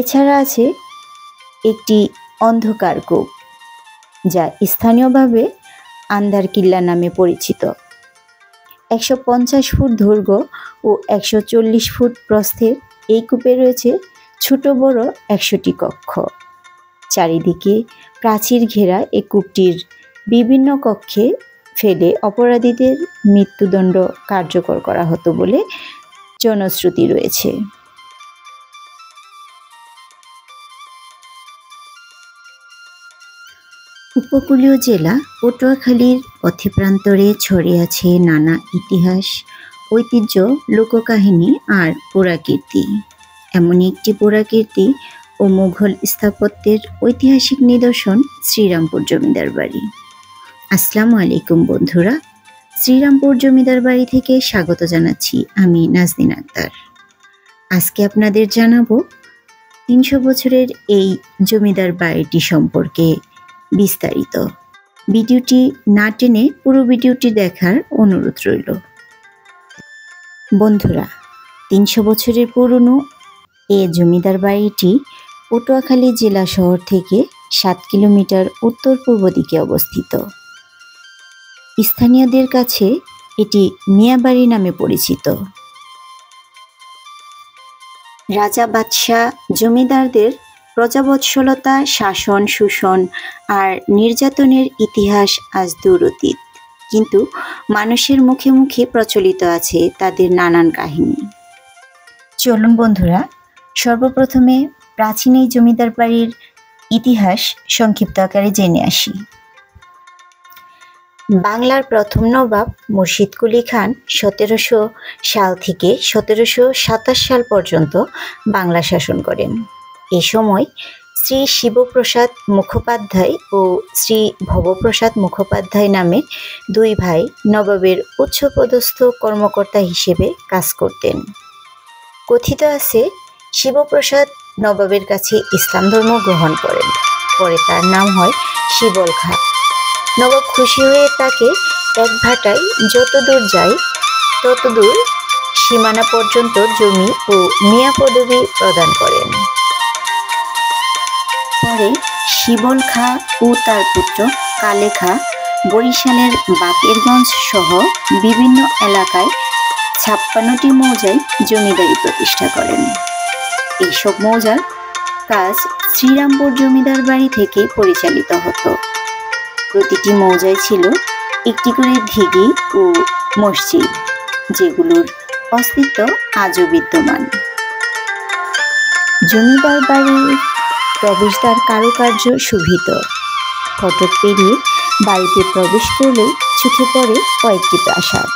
এছাড়া আছে একটি অন্ধকার কূপ, যা স্থানীয়ভাবে আন্ধার কিল্লা নামে পরিচিত। 150 ফুট দৈর্ঘ্য ও 140 ফুট প্রস্থের এই কূপে রয়েছে ছোট বড় 100টি কক্ষ। চারিদিকে প্রাচীর ঘেরা এই কূপটির বিভিন্ন কক্ষে ফেলে অপরাধীদের মৃত্যুদণ্ড কার্যকর করা হতো বলে জনশ্রুতি রয়েছে। উপকূলীয় জেলা পটুয়াখালীর পথে-প্রান্তরে ছড়িয়ে আছে নানা ইতিহাস, ঐতিহ্য, লোককাহিনী আর পুরাকীর্তি। এমনই একটি পুরাকীর্তি ও মুঘল স্থাপত্যের ঐতিহাসিক নিদর্শন শ্রীরামপুর জমিদার বাড়ি। আসসালামু আলাইকুম বন্ধুরা, শ্রীরামপুর জমিদার বাড়ি থেকে স্বাগত জানাচ্ছি আমি নাজনীন আক্তার। আজকে আপনাদের জানাবো 300 বছরের এই জমিদার বাড়িটি সম্পর্কে বিস্তারিত। ভিডিওটি না টেনে পুরো ভিডিওটি দেখার অনুরোধ রইল। বন্ধুরা, 300 বছরের পুরনো এই জমিদার বাড়িটি পটুয়াখালী জেলা শহর থেকে 7 কিলোমিটার উত্তর পূর্ব দিকে অবস্থিত। স্থানীয়দের কাছে এটি মিয়াবাড়ি নামে পরিচিত। রাজা বাদশাহ জমিদারদের প্রজাবৎসলতা, শাসন, শোষণ আর নির্যাতনের ইতিহাস আজ দূর অতীত, কিন্তু মানুষের মুখে মুখে প্রচলিত আছে তাদের নানান কাহিনী। চলুন বন্ধুরা, সর্বপ্রথমে প্রাচীন এই জমিদার বাড়ির ইতিহাস সংক্ষিপ্ত আকারে জেনে আসি। বাংলার প্রথম নবাব মুর্শিদ কুলি খান 1700 সাল থেকে 1727 সাল পর্যন্ত বাংলা শাসন করেন। এ সময় শ্রী শিবপ্রসাদ মুখোপাধ্যায় ও শ্রী ভবপ্রসাদ মুখোপাধ্যায় নামে দুই ভাই নবাবের উচ্চপদস্থ কর্মকর্তা হিসেবে কাজ করতেন। কথিত আছে, শিবপ্রসাদ নবাবের কাছে ইসলাম ধর্ম গ্রহণ করেন। পরে তার নাম হয় শিবল খাঁ। নবাব খুশি হয়ে তাকে এক ভাটায় যতদূর যায় ততদূর সীমানা পর্যন্ত জমি ও মিয়া পদবি প্রদান করেন। পরে শিবল খাঁ ও তার পুত্র কালে খাঁ বরিশালের বাকেরগঞ্জ সহ বিভিন্ন এলাকায় 56টি মৌজায় জমিদারি প্রতিষ্ঠা করেন। এইসব মৌজার কাজ শ্রীরামপুর জমিদার বাড়ি থেকে পরিচালিত হতো। প্রতিটি মৌজায় ছিল একটি করে দিঘি ও মসজিদ, যেগুলোর অস্তিত্ব আজও বিদ্যমান। জমিদার বাড়ির প্রবেশদ্বার কারুকার্য শোভিত। ফটক পেরিয়ে বাড়িতে প্রবেশ করলেই চোখে পড়ে কয়েকটি প্রাসাদ।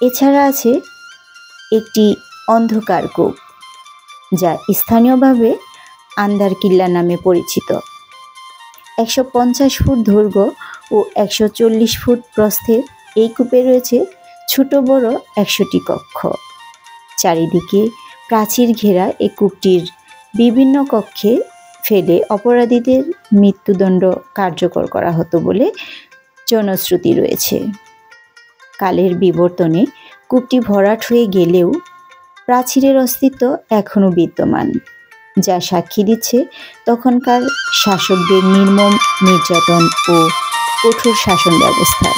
এছাড়া আছে একটি অন্ধকার কূপ, যা স্থানীয়ভাবে আন্দার কিল্লা নামে পরিচিত। 150 ফুট দৈর্ঘ্য ও 140 ফুট প্রস্থের এই কূপে রয়েছে ছোট বড় 100টি কক্ষ। চারিদিকে প্রাচীর ঘেরা এই কূপটির বিভিন্ন কক্ষে ফেলে অপরাধীদের মৃত্যুদণ্ড কার্যকর করা হতো বলে জনশ্রুতি রয়েছে। কালের বিবর্তনে কূপটি ভরাট হয়ে গেলেও প্রাচীরের অস্তিত্ব এখনও বিদ্যমান, যা সাক্ষী দিচ্ছে তখনকার শাসকদের নির্মম নির্যাতন ও কঠোর শাসন ব্যবস্থার।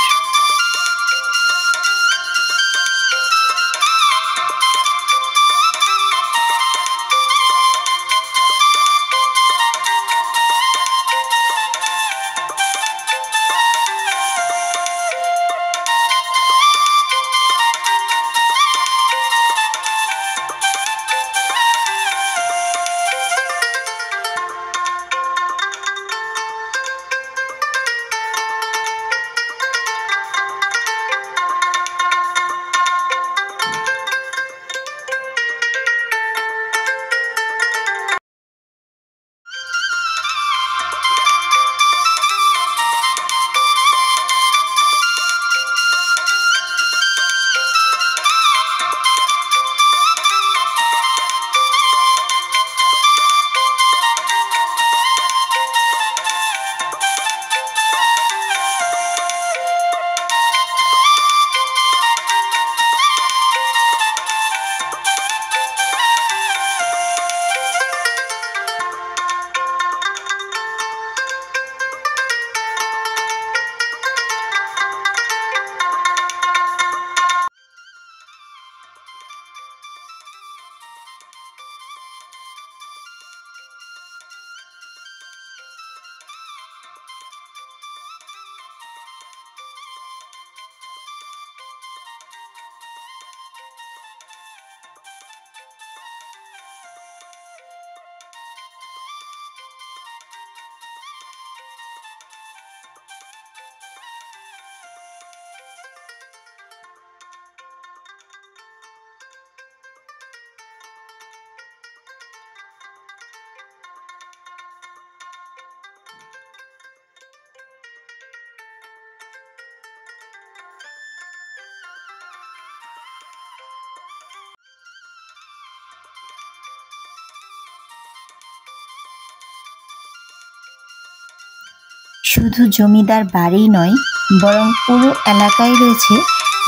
শুধু জমিদার বাড়ি নয়, বরং পুরো এলাকায় রয়েছে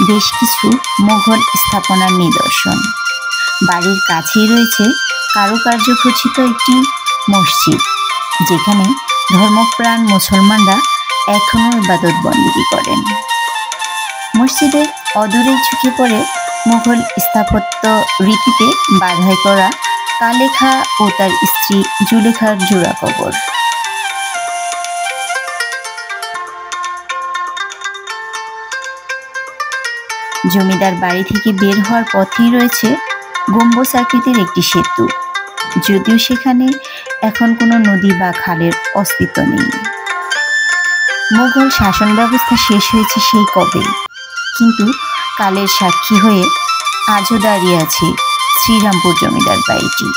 বেশ কিছু মুঘল স্থাপনার নিদর্শন। বাড়ির কাছেই রয়েছে কারুকার্য খচিত একটি মসজিদ, যেখানে ধর্মপ্রাণ মুসলমানরা এখনও ইবাদত বন্দেগী করেন। মসজিদের অদূরেই চোখে পড়ে মুঘল স্থাপত্য রীতিতে বাঁধাই করা কালেখা ও তার স্ত্রী জুলেখার জোড়া কবর। জমিদার বাড়ি থেকে বের হওয়ার পথেই রয়েছে গম্বুজ আকৃতির একটি সেতু, যদিও সেখানে এখন কোনো নদী বা খালের অস্তিত্ব নেই। মুঘল শাসন ব্যবস্থা শেষ হয়েছে সেই কবে, কিন্তু কালের সাক্ষী হয়ে আজও দাঁড়িয়ে আছে শ্রীরামপুর জমিদার বাড়িটি।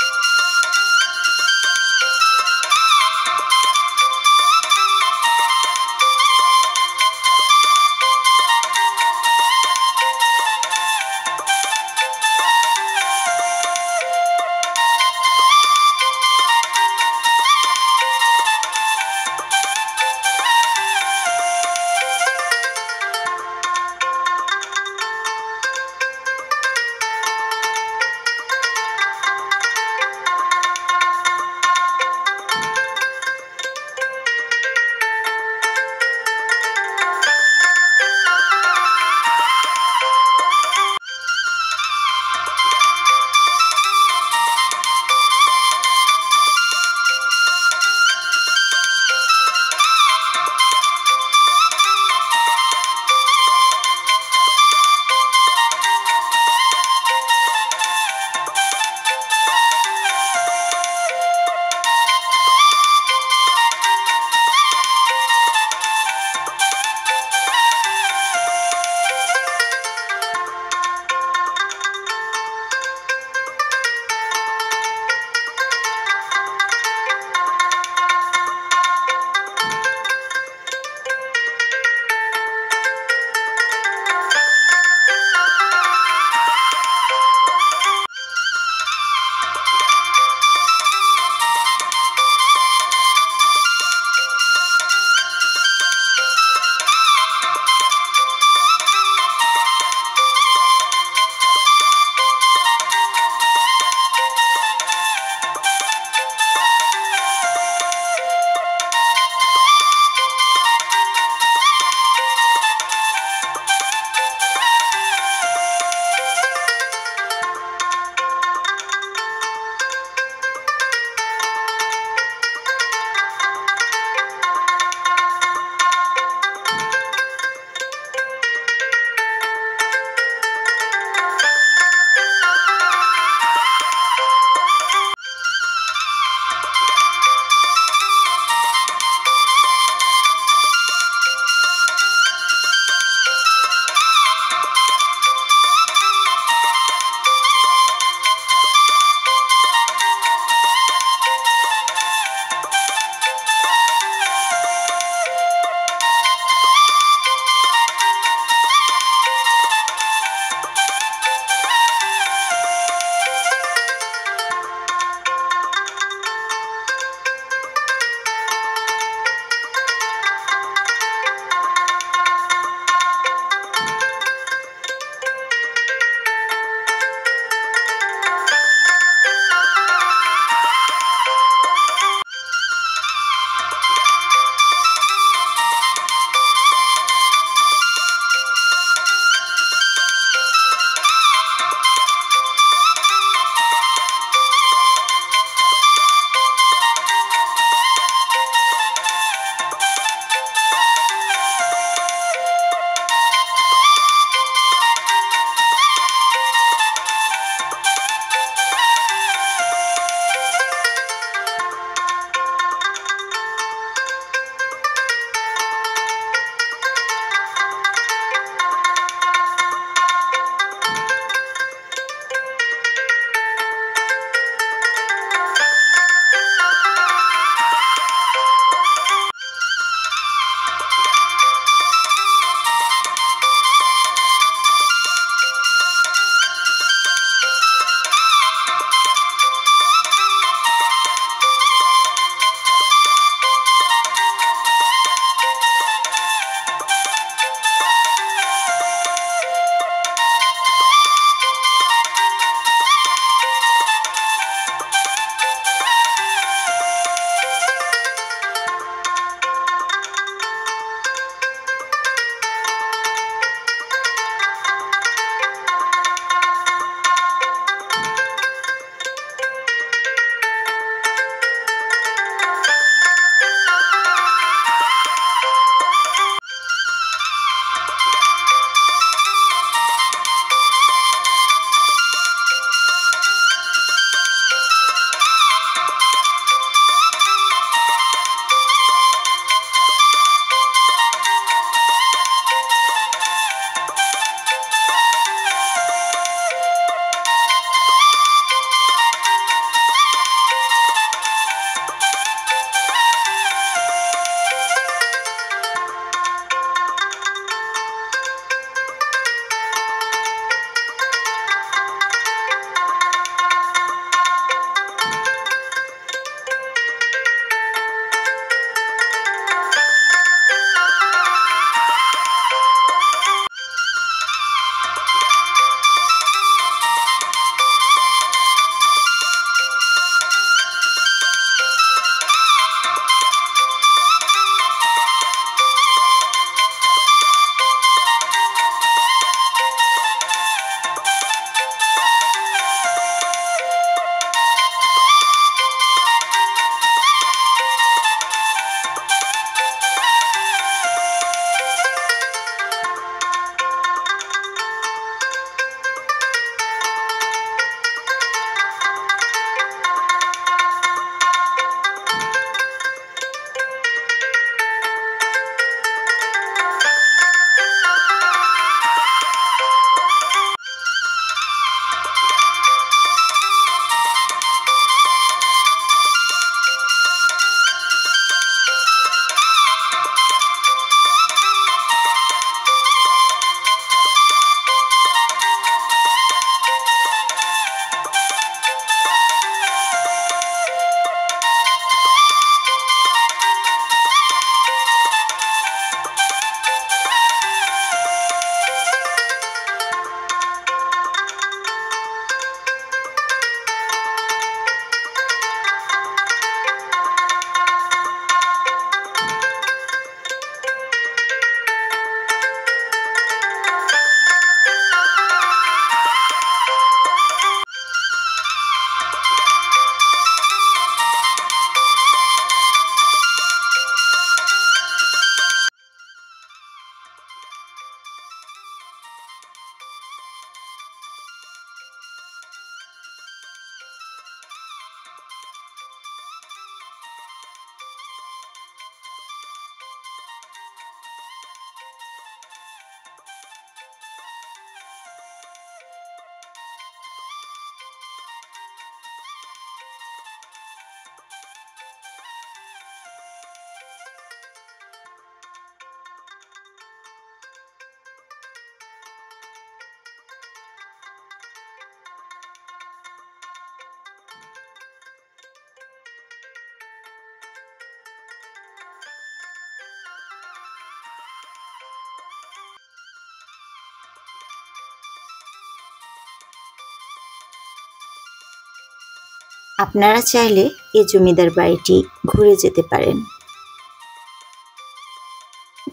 আপনারা চাইলে এই জমিদার বাড়িটি ঘুরে যেতে পারেন।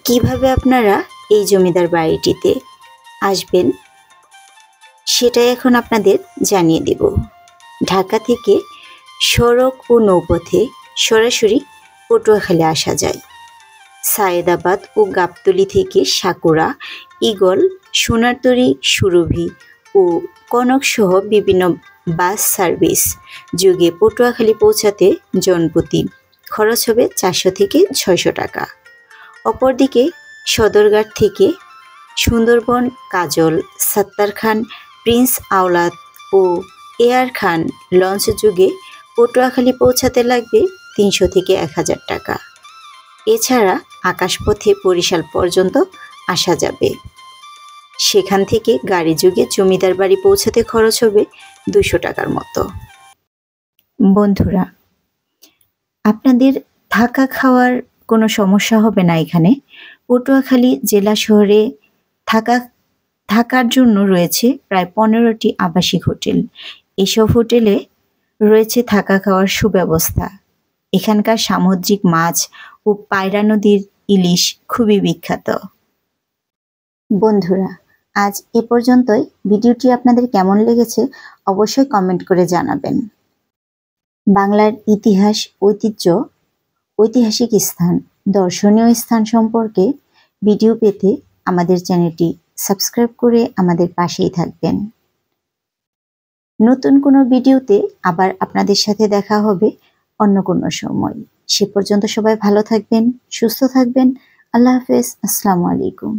কিভাবে আপনারা এই জমিদার বাড়িটিতে আসবেন সেটাই এখন আপনাদের জানিয়ে দেব। ঢাকা থেকে সড়ক ও নৌপথে সরাসরি পটুয়াখালী আসা যায়। সায়েদাবাদ ও গাবতলী থেকে সাকুরা, ঈগল, সোনারতরী, সুরভি ও কনক সহ বিভিন্ন বাস সার্ভিস যোগে পটুয়াখালী পৌঁছাতে জনপ্রতি খরচ হবে 400 থেকে 600 টাকা। অপরদিকে সদরঘাট থেকে সুন্দরবন, কাজল, সত্তার খান, প্রিন্স আওলাদ ও এয়ার খান লঞ্চ যোগে পটুয়াখালী পৌঁছাতে লাগবে 300 থেকে 1000 টাকা। এছাড়া আকাশপথে বরিশাল পর্যন্ত আসা যাবে। সেখান থেকে গাড়ি যোগে জমিদার বাড়ি পৌঁছাতে খরচ হবে 200 টাকার মতো। বন্ধুরা, আপনাদের থাকা খাওয়ার কোনো সমস্যা হবে না। এখানে পটুয়াখালী জেলা শহরে থাকার জন্য রয়েছে প্রায় 15টি আবাসিক হোটেল। এসব হোটেলে রয়েছে থাকা খাওয়ার সুব্যবস্থা। এখানকার সামুদ্রিক মাছ ও পায়রা নদীর ইলিশ খুবই বিখ্যাত। বন্ধুরা, আজ এ পর্যন্তই। ভিডিওটি আপনাদের কেমন লেগেছে অবশ্যই কমেন্ট করে জানাবেন। বাংলার ইতিহাস, ঐতিহ্য, ঐতিহাসিক স্থান, দর্শনীয় স্থান সম্পর্কে ভিডিও পেতে আমাদের চ্যানেলটি সাবস্ক্রাইব করে আমাদের পাশেই থাকবেন। নতুন কোনো ভিডিওতে আবার আপনাদের সাথে দেখা হবে অন্য কোনো সময়। সে পর্যন্ত সবাই ভালো থাকবেন, সুস্থ থাকবেন। আল্লাহ হাফেজ। আসসালামু আলাইকুম।